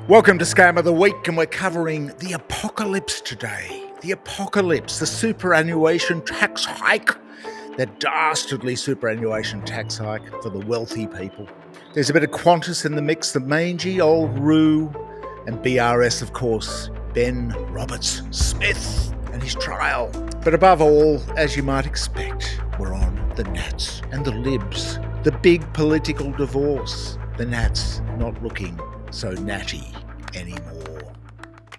Welcome to Scam of the Week, and we're covering the apocalypse today. The apocalypse, the superannuation tax hike, that dastardly superannuation tax hike for the wealthy people. There's a bit of Qantas in the mix, the mangy old Roo, and BRS, of course, Ben Roberts-Smith and his trial. But above all, as you might expect, we're on the Nats and the Libs. The big political divorce. The Nats not looking so natty anymore.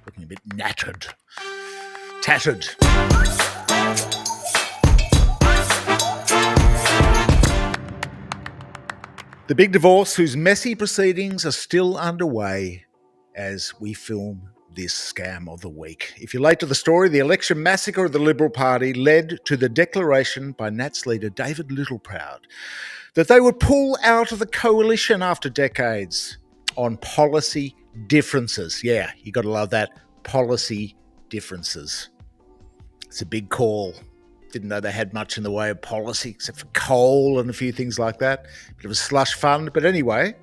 Looking a bit nattered. Tattered. The big divorce whose messy proceedings are still underway as we film this Scam of the Week. If you're late to the story, the election massacre of the Liberal Party led to the declaration by Nats leader David Littleproud that they would pull out of the coalition after decades on policy differences. Yeah, you got to love that. Policy differences. It's a big call. Didn't know they had much in the way of policy except for coal and a few things like that. Bit of a slush fund. But anyway,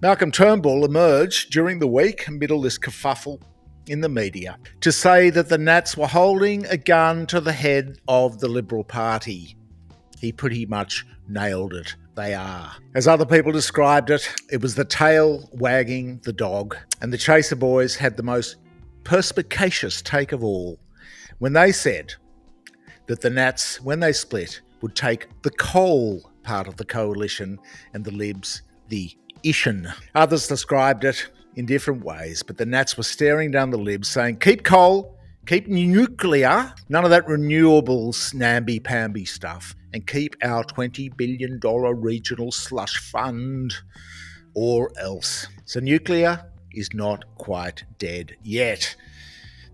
Malcolm Turnbull emerged during the week amid all this kerfuffle in the media to say that the Nats were holding a gun to the head of the Liberal Party. He pretty much nailed it. They are. As other people described it, it was the tail wagging the dog. And the Chaser boys had the most perspicacious take of all when they said that the Nats, when they split, would take the coal part of the coalition and the Libs the Ishan. Others described it in different ways, but the Nats were staring down the Libs saying, keep coal, keep nuclear, none of that renewables, namby-pamby stuff, and keep our $20 billion regional slush fund, or else. So nuclear is not quite dead yet.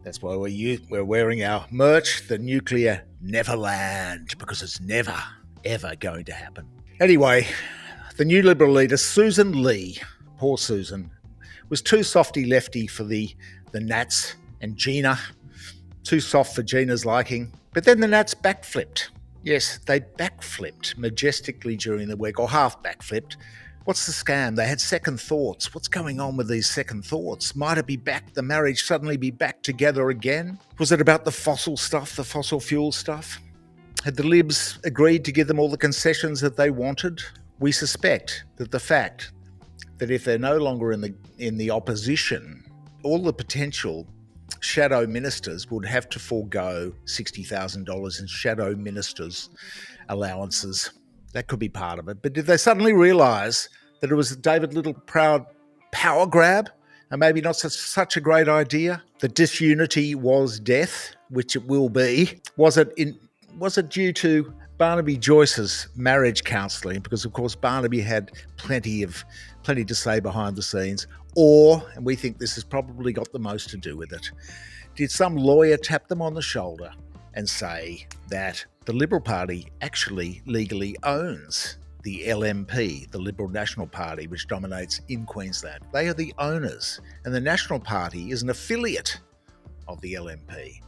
That's why we're wearing our merch, the Nuclear Neverland, because it's never, ever going to happen. Anyway, the new Liberal leader, Susan Lee, poor Susan, was too softy-lefty for the Nats and Gina, too soft for Gina's liking. But then the Nats backflipped. Yes, they backflipped majestically during the week, or half backflipped. What's the scam? They had second thoughts. What's going on with these second thoughts? Might it be back, the marriage suddenly be back together again? Was it about the fossil stuff, the fossil fuel stuff? Had the Libs agreed to give them all the concessions that they wanted? We suspect that the fact that if they're no longer in the opposition, all the potential shadow ministers would have to forego $60,000 in shadow ministers' allowances. That could be part of it. But did they suddenly realise that it was a David Littleproud power grab and maybe not such a great idea? That disunity was death, which it will be. Was it due to Barnaby Joyce's marriage counselling? Because, of course, Barnaby had plenty to say behind the scenes. Or, and we think this has probably got the most to do with it, did some lawyer tap them on the shoulder and say that the Liberal Party actually legally owns the LNP, the Liberal National Party, which dominates in Queensland? They are the owners, and the National Party is an affiliate of the LNP.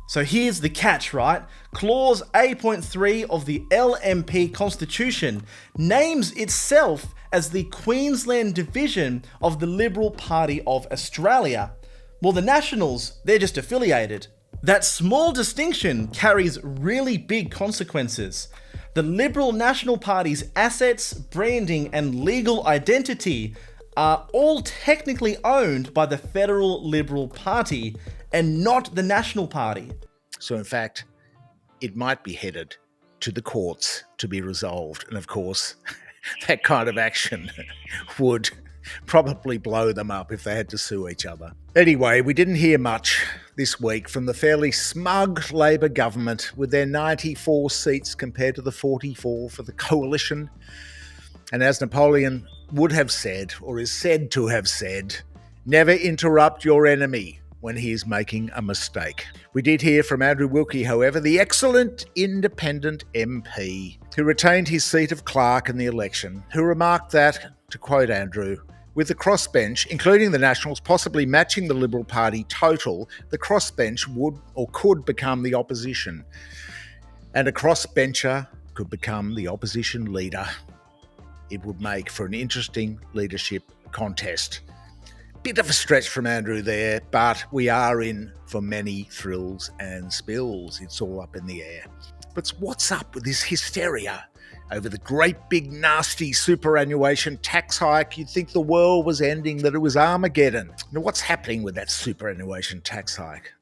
So here's the catch, right? Clause A.3 of the LNP Constitution names itself as the Queensland division of the Liberal Party of Australia. Well, the Nationals, they're just affiliated. That small distinction carries really big consequences. The Liberal National Party's assets, branding, and legal identity are all technically owned by the Federal Liberal Party and not the National Party. So in fact, it might be headed to the courts to be resolved. And of course, that kind of action would probably blow them up if they had to sue each other. Anyway, we didn't hear much this week from the fairly smug Labor government with their 94 seats compared to the 44 for the coalition. And as Napoleon would have said, or is said to have said, never interrupt your enemy when he is making a mistake. We did hear from Andrew Wilkie, however, the excellent independent MP who retained his seat of clerk in the election, who remarked that, to quote Andrew, with the crossbench, including the Nationals possibly matching the Liberal Party total, the crossbench would or could become the opposition. And a crossbencher could become the opposition leader. It would make for an interesting leadership contest. bit of a stretch from Andrew there, but we are in for many thrills and spills. It's all up in the air. But what's up with this hysteria over the great big nasty superannuation tax hike? You'd think the world was ending, that it was Armageddon. Now, what's happening with that superannuation tax hike?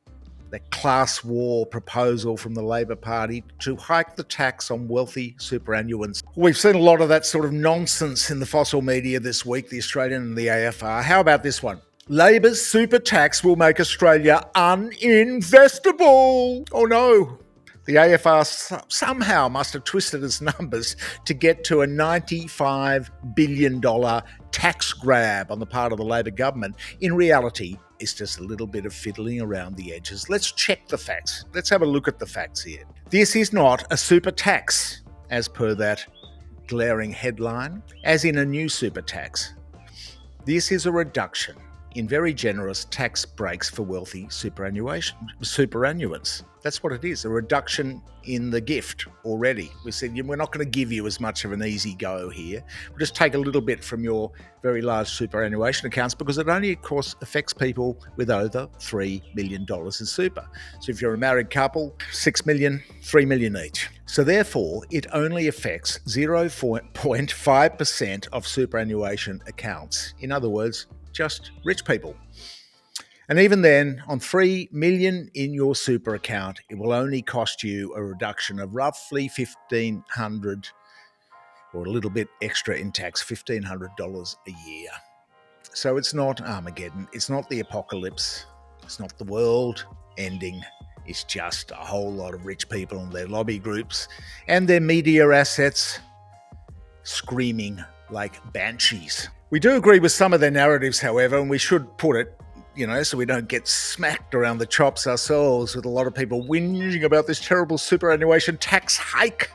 That class war proposal from the Labor Party to hike the tax on wealthy superannuants. We've seen a lot of that sort of nonsense in the fossil media this week, the Australian and the AFR. How about this one? Labor's super tax will make Australia uninvestable. Oh no. The AFR somehow must have twisted its numbers to get to a $95 billion tax grab on the part of the Labor government. In reality, it's just a little bit of fiddling around the edges. Let's check the facts. Let's have a look at the facts here. This is not a super tax, as per that glaring headline, as in a new super tax. This is a reduction in very generous tax breaks for wealthy superannuants. That's what it is, a reduction in the gift already. We said, we're not going to give you as much of an easy go here. We'll just take a little bit from your very large superannuation accounts, because it only, of course, affects people with over $3 million in super. So if you're a married couple, $6 million, $3 million each. So therefore, it only affects 0.5% of superannuation accounts. In other words, just rich people. And even then, on $3 million in your super account, it will only cost you a reduction of roughly $1,500 or a little bit extra in tax, $1,500 a year. So it's not Armageddon. It's not the apocalypse. It's not the world ending. It's just a whole lot of rich people and their lobby groups and their media assets screaming like banshees. We do agree with some of their narratives, however, and we should put it, so we don't get smacked around the chops ourselves with a lot of people whinging about this terrible superannuation tax hike.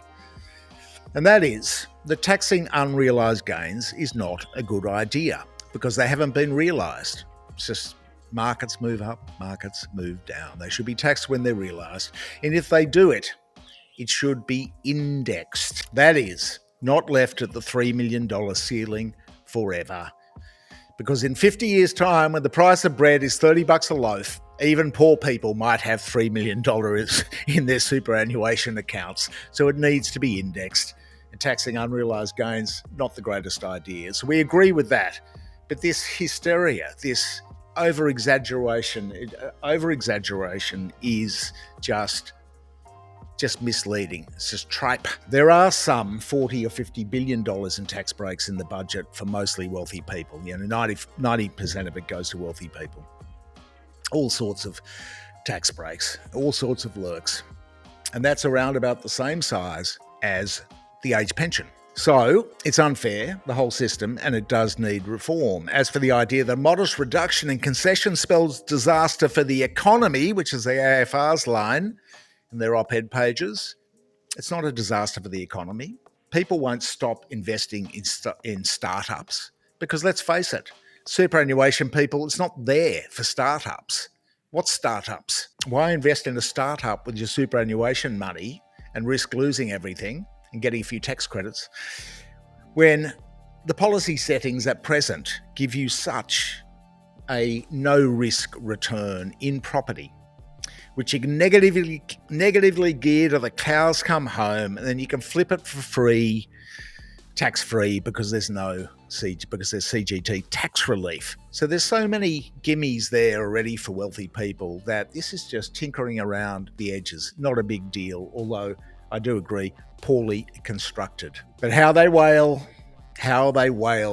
And that is that taxing unrealised gains is not a good idea because they haven't been realised. It's just markets move up, markets move down. They should be taxed when they're realised. And if they do it, it should be indexed. That is, not left at the $3 million ceiling forever. Because in 50 years' time, when the price of bread is $30 a loaf, even poor people might have $3 million in their superannuation accounts. So it needs to be indexed. And taxing unrealised gains, not the greatest idea. So we agree with that. But this hysteria, this over-exaggeration is just misleading. It's just tripe. There are some $40 or $50 billion in tax breaks in the budget for mostly wealthy people. 90% of it goes to wealthy people. All sorts of tax breaks, all sorts of lurks. And that's around about the same size as the age pension. So it's unfair, the whole system, and it does need reform. As for the idea that modest reduction in concession spells disaster for the economy, which is the AFR's line, in their op-ed pages, it's not a disaster for the economy. People won't stop investing in startups because, let's face it, superannuation people, it's not there for startups. What startups? Why invest in a startup with your superannuation money and risk losing everything and getting a few tax credits when the policy settings at present give you such a no-risk return in property, which you can negatively gear to the cows come home, and then you can flip it for free, tax-free, because there's CGT tax relief. So there's so many gimmies there already for wealthy people that this is just tinkering around the edges. Not a big deal, although I do agree, poorly constructed. But how they wail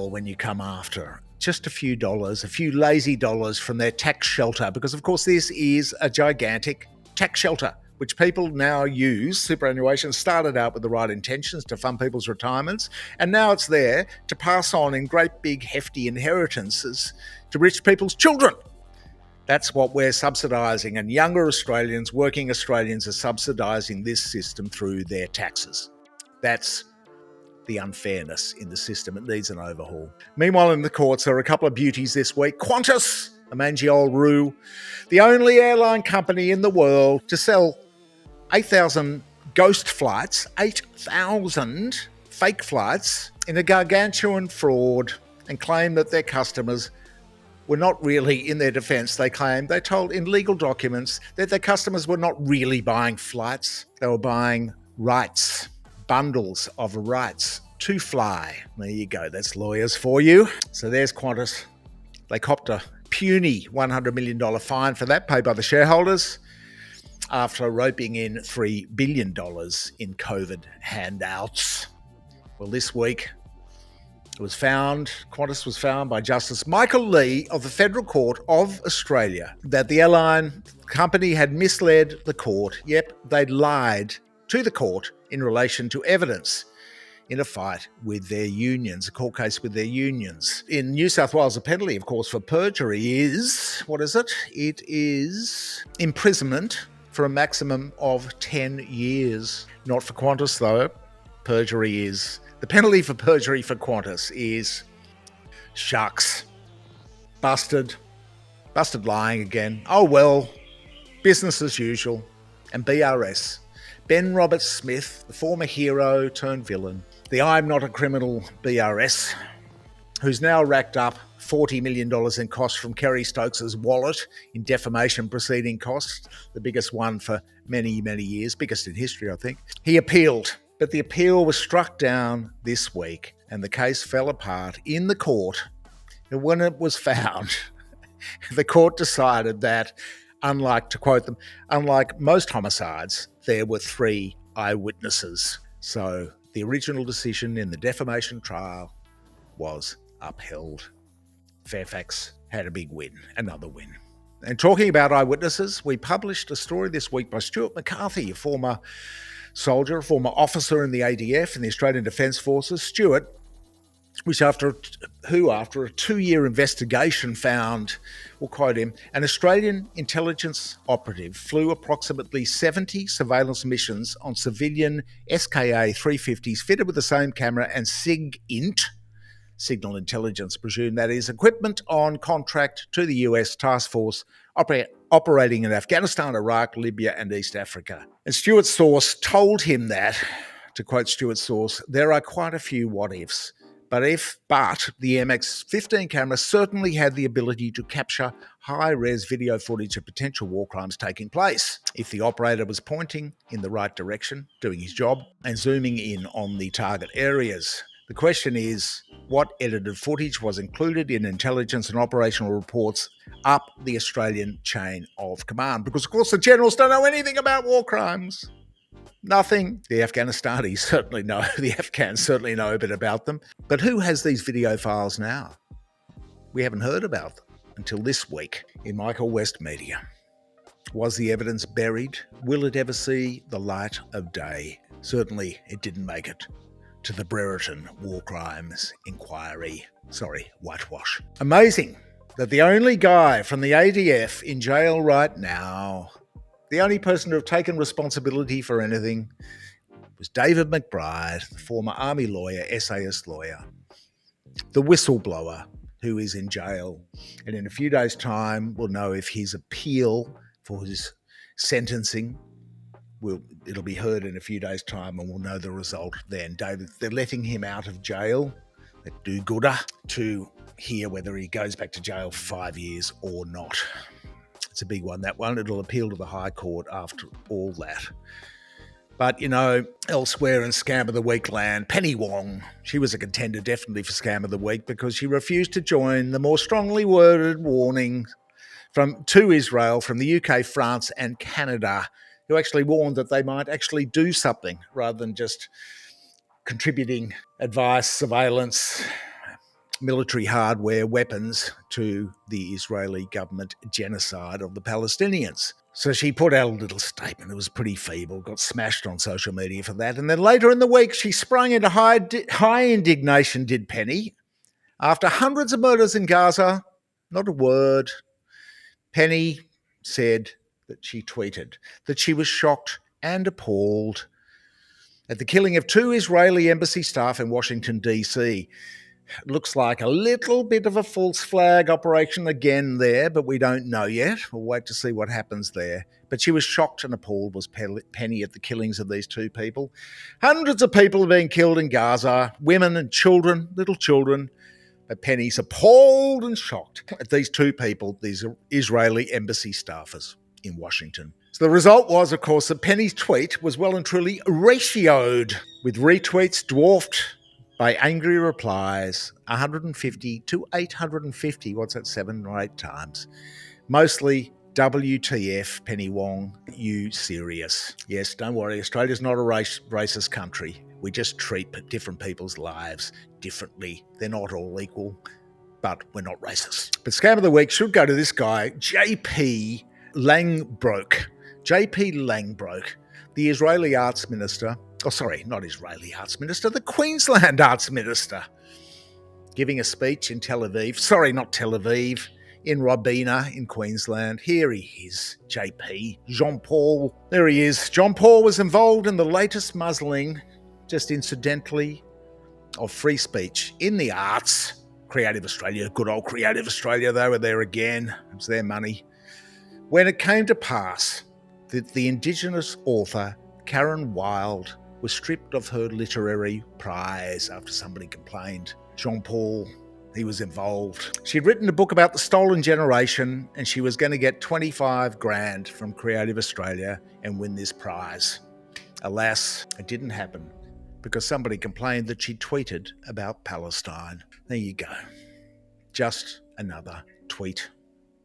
when you come after just a few dollars, a few lazy dollars from their tax shelter, because of course this is a gigantic tax shelter, which people now use. Superannuation started out with the right intentions to fund people's retirements, and now it's there to pass on in great big hefty inheritances to rich people's children. That's what we're subsidising, and younger Australians, working Australians, are subsidising this system through their taxes. That's the unfairness in the system. It needs an overhaul. Meanwhile, in the courts, there are a couple of beauties this week. Qantas, a mangy old roo, the only airline company in the world to sell 8,000 ghost flights, 8,000 fake flights in a gargantuan fraud, and claim that their customers were not really, in their defence, they claimed, they told in legal documents that their customers were not really buying flights. They were buying rights, bundles of rights to fly. There you go, that's lawyers for you. So there's Qantas. They copped a puny $100 million fine for that, paid by the shareholders, after roping in $3 billion in COVID handouts. Well, this week, Qantas was found by Justice Michael Lee of the Federal Court of Australia that the airline company had misled the court. Yep, they'd lied to the court in relation to evidence in a fight with their unions, a court case with their unions. In New South Wales, the penalty, of course, for perjury is, what is it? It is imprisonment for a maximum of 10 years. Not for Qantas, though. Perjury is... The penalty for perjury for Qantas is shucks. Busted lying again. Oh well, business as usual. And BRS. Ben Roberts-Smith, the former hero turned villain. The I'm not a criminal BRS, who's now racked up $40 million in costs from Kerry Stokes' wallet in defamation proceeding costs, the biggest one for many, many years, biggest in history, I think. He appealed. But the appeal was struck down this week and the case fell apart in the court. And when it was found, the court decided that, to quote them, unlike most homicides, there were 3 eyewitnesses. So the original decision in the defamation trial was upheld. Fairfax had a big win, another win. And talking about eyewitnesses, we published a story this week by Stuart McCarthy, a former soldier, a former officer in the ADF in the Australian Defence Forces. Stuart, which after a 2-year investigation found, we'll quote him, an Australian intelligence operative flew approximately 70 surveillance missions on civilian SKA 350s fitted with the same camera and SIG-INT, signal intelligence, presume that is, equipment on contract to the US task force operating in Afghanistan, Iraq, Libya, and East Africa. And Stuart's source told him that, to quote Stuart's source, there are quite a few what-ifs. But the MX-15 camera certainly had the ability to capture high-res video footage of potential war crimes taking place. If the operator was pointing in the right direction, doing his job, and zooming in on the target areas. The question is, what edited footage was included in intelligence and operational reports up the Australian chain of command? Because, of course, the generals don't know anything about war crimes. Nothing. The Afghanis certainly know. The Afghans certainly know a bit about them. But who has these video files now? We haven't heard about them until this week in Michael West Media. Was the evidence buried? Will it ever see the light of day? Certainly it didn't make it to the Brereton War Crimes Inquiry. Whitewash. Amazing that the only guy from the ADF in jail right now, the only person to have taken responsibility for anything, was David McBride, the former army lawyer, essayist lawyer, the whistleblower who is in jail. And in a few days' time, we'll know if his appeal for his sentencing it'll be heard in a few days' time, and we'll know the result then. David, they're letting him out of jail, that do-gooder, to hear whether he goes back to jail for 5 years or not. It's a big one, that one. It'll appeal to the High Court after all that. But, elsewhere in Scam of the Week land, Penny Wong, she was a contender definitely for Scam of the Week because she refused to join the more strongly worded warning to Israel from the UK, France and Canada, who actually warned that they might actually do something rather than just contributing advice, surveillance, military hardware, weapons to the Israeli government genocide of the Palestinians. So she put out a little statement. It was pretty feeble, got smashed on social media for that. And then later in the week, she sprung into high indignation, did Penny. After hundreds of murders in Gaza, not a word, Penny said that she tweeted that she was shocked and appalled at the killing of 2 Israeli embassy staff in Washington, D.C. It looks like a little bit of a false flag operation again there, but we don't know yet. We'll wait to see what happens there. But she was shocked and appalled, was Penny, at the killings of these 2 people. Hundreds of people are being killed in Gaza, women and children, little children, But Penny's appalled and shocked at these two people, these Israeli embassy staffers in Washington. So the result was, of course, that Penny's tweet was well and truly ratioed, with retweets dwarfed by angry replies 150 to 850, what's that, 7 or 8 times. Mostly WTF, Penny Wong, you serious? Yes, don't worry, Australia's not a racist country. We just treat different people's lives differently. They're not all equal, but we're not racist. But Scam of the Week should go to this guy, JP Langbroek. JP Langbroek, the Israeli Arts Minister. Oh, sorry, not Israeli Arts Minister, the Queensland Arts Minister, giving a speech in Tel Aviv. Sorry, not Tel Aviv. In Robina in Queensland. Here he is, JP, Jean-Paul. There he is. Jean-Paul was involved in the latest muzzling, just incidentally, of free speech in the arts. Creative Australia, good old Creative Australia, they were there again. It was their money. When it came to pass that the Indigenous author, Karen Wilde, was stripped of her literary prize after somebody complained. Jean-Paul, he was involved. She'd written a book about the stolen generation, and she was going to get 25 grand from Creative Australia and win this prize. Alas, it didn't happen because somebody complained that she tweeted about Palestine. There you go. Just another tweet.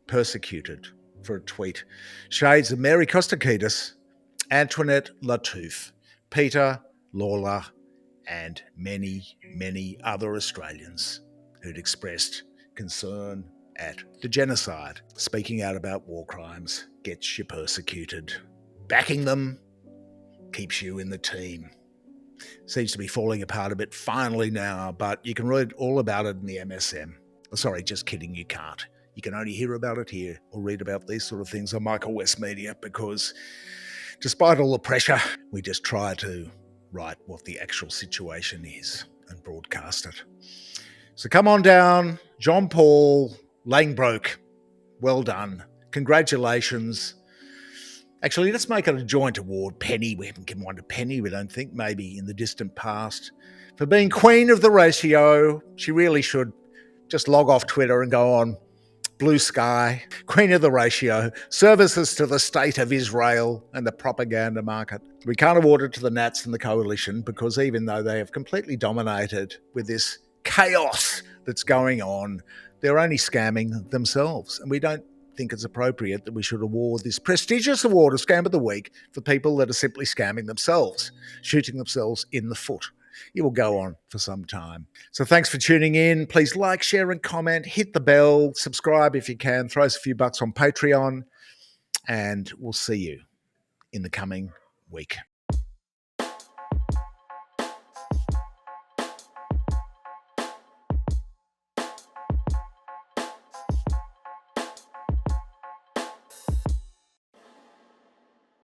Persecuted for a tweet. Shades of Mary Kostakidis, Antoinette Lattouf, Peter Lawler, and many, many other Australians who'd expressed concern at the genocide. Speaking out about war crimes gets you persecuted. Backing them keeps you in the team. Seems to be falling apart a bit finally now, but you can read all about it in the MSM. Sorry, just kidding, you can't. You can only hear about it here or read about these sort of things on Michael West Media, because despite all the pressure, we just try to write what the actual situation is and broadcast it. So come on down, Jean-Paul Langbroek. Well done. Congratulations. Actually, let's make it a joint award. Penny, we haven't given one to Penny, we don't think, maybe in the distant past. For being queen of the ratio, she really should just log off Twitter and go on Blue Sky, queen of the ratio, services to the state of Israel and the propaganda market. We can't award it to the Nats and the coalition because even though they have completely dominated with this chaos that's going on, they're only scamming themselves. And we don't think it's appropriate that we should award this prestigious award of Scam of the Week for people that are simply scamming themselves, shooting themselves in the foot. It will go on for some time. So thanks for tuning in. Please like, share and comment, hit the bell, subscribe if you can, throw us a few bucks on Patreon, and we'll see you in the coming week.